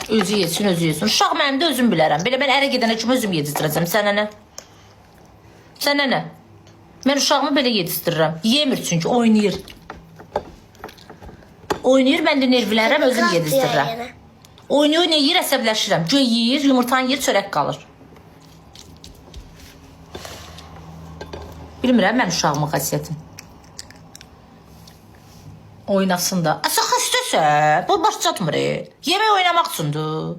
Özü yesin, özü yesin. Uşaq mənim də özüm bilərəm. Belə mən ərə gedənə kimi özüm yedizdirəcəm. Sənə nə? Sənə nə? Mən uşağımı belə yedizdirirəm. Yemir çünki, oynayır. Oynayır, mən də nervlənirəm, özüm yedizdirirəm. Oynayır, yeyir, əsəbləşirəm. Göy yeyir, yumurtanı yeyir, çörək qalır. Bilmirəm mən uşağımın xəsiyyətim. Oynasın da. Sən xəstəsə, bu baş çatmır. Yemək oynamaq üçündür.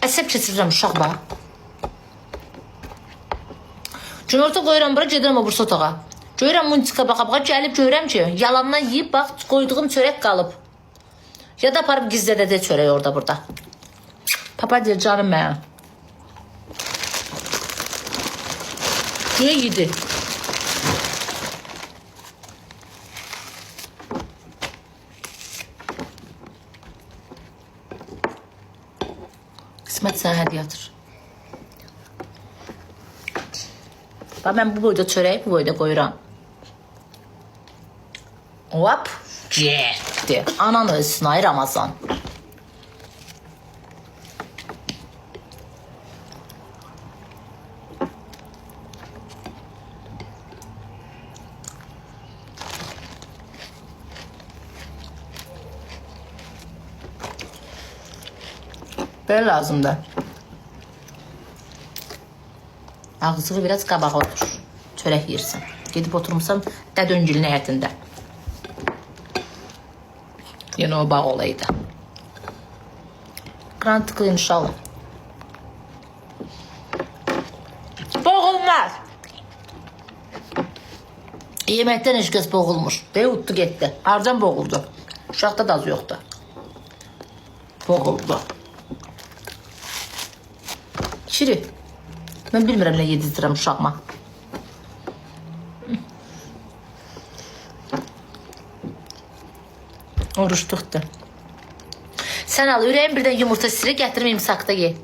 Əsəb keçirirəm uşaq bax. Günorta qoyuram bura, gedirəm o bursa otağa. Görürəm muntika baxa-baxa gəlib görürəm ki, yalandan yiyib bax, qoyduğum çörək qalıb. Ya da aparıb gizlədədə çörək orada burada. Papa deyir, canım mənə. Göyə yedi. Qismət sənə hədiyyədir. Bax, mən bu boyda çörək bu boyda qoyuram. Hop, getdi. Anan ölsün, ay Ramazan. Böyle lazımdır. Ağzığı biraz qabağa otur. Çörək yersin. Gedib oturmuşsam dədöngülün həyətində. Yine o bağ olaydı. Kran tıklı inşallah. Boğulmaz. Yemekten hiç kez boğulmuş. Ve uttu gitti. Harcan boğuldu. Uşaqda da az yoktu. Boğuldu. Şiri. Ben bilmirəm nə yedizdirəm uşağıma. Oruç tutdu. Sen al, ürəyim birdən yumurta siri gətirməyim sakda ye.